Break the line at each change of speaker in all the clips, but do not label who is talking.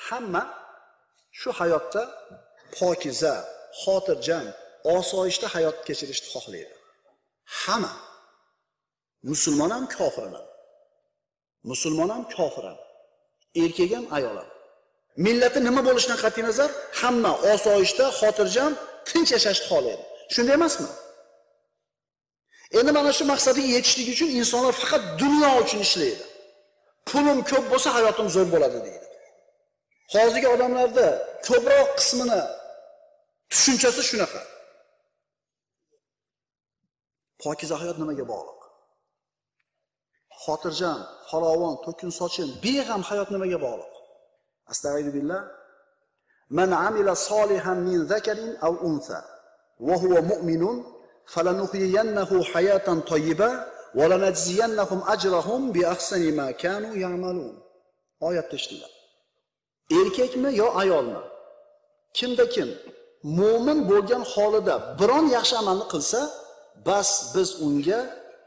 hamma shu hayotda pokiza, xotirjam, osoyishta hayot kechirishni xohlaydi. Hamma. Musulmon ham, kofir ham. Musulmon ham, kofir ham. Erkak ham, ayol ham. Millati nima bo'lishidan qat'iy nazar, hamma osoyishta, xotirjam, tinch yashashni xohlaydi. Shunday emasmi? Endi mana shu maqsadga yetishlik uchun insonlar faqat dunyo uchun ishlaydi. Pulim ko'p bo'lsa hayotim zo'r bo'ladi deydi. Hozirgi odamlarda ko'proq qismini tushunchasi shunaqa. Pokiza hayot nimaga bog'liq? Xotirjam, farovon, to'kin sochin, beg'am hayot nimaga bog'liq? Astag'firullah. Man amila solihan min zakarin aw untha wa huwa mu'minun falanuhyiyannahu hayatan tayyiba wa lanajziyannahum ajrahum bi ahsani ma kanu ya'malun. Oyatda eshitdilar. Erkakmi yo ayolmi? Kimda kim mo'min bo'lgan holida biron yaxshi amalni qilsa, bas biz unga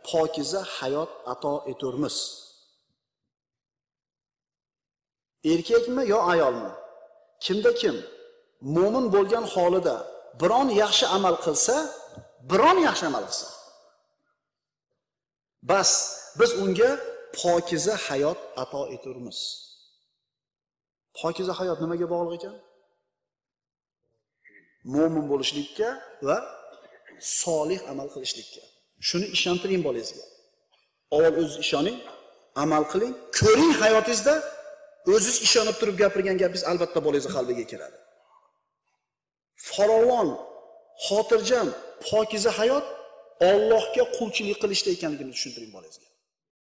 pokiza hayot ato eturmiz. Erkakmi yo ayolmi? Kimda kim mo'min bo'lgan holida biron yaxshi amal qilsa, bas biz unga pokiza hayot ato eturmiz. Pokiza hayot nimaga bog'liq ekan? Mo'min bo'lishlikka va solih amal qilishlikka. Shuni ishontiring bolangizga. Avval o'zingiz ishoning, amal qiling, ko'ring hayotingizda o'zingiz ishonib turib gapirgan gapingiz albatta bolangizning qalbiga kiradi. Farovon, xotirjam, pokiza hayot Allohga qulchilik qilishda ekanligini tushuntiring bolangizga.